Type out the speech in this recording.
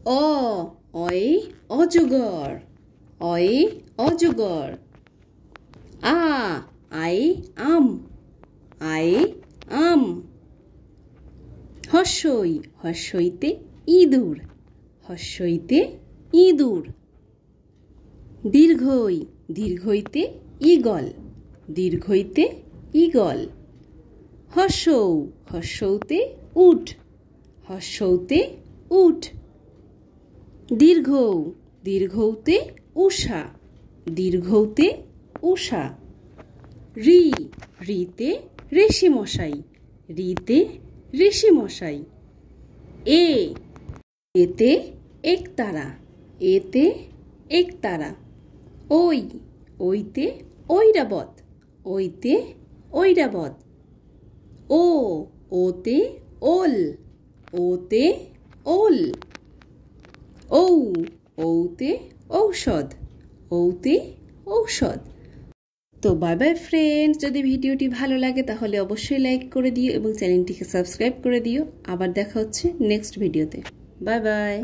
অ অয়ে অজগর, অয়ে অজগর। আ আয়ে আম, আয়ে আম। হর্ষই হর্ষইতে ইঁদুর, হর্ষইতে ইঁদুর। দীর্ঘই দীর্ঘইতে ঈগল, দীর্ঘইতে ঈগল। হর্ষৌ হর্ষৌতে উট, হর্ষৌতে উট। দীর্ঘৌ দীর্ঘৌতে উষা, দীর্ঘৌতে উষা। রি রিতে ঋষিমশাই, রিতে ঋষিমশাই। এ এতে একতারা, এতে একতারা। ওই ওইতে ঐরাবত, ওইতে ঐরাবত। ও ওতে ওল, ওতে ওল। ঔ ঔতে ঔষধ, ঔতে ঔষধ। তো বাই বাই ফ্রেন্ডস, যদি ভিডিওটি ভালো লাগে তাহলে অবশ্যই লাইক করে দিও এবং চ্যানেলটিকে সাবস্ক্রাইব করে দিও। আবার দেখা হচ্ছে নেক্সট ভিডিওতে। Bye bye.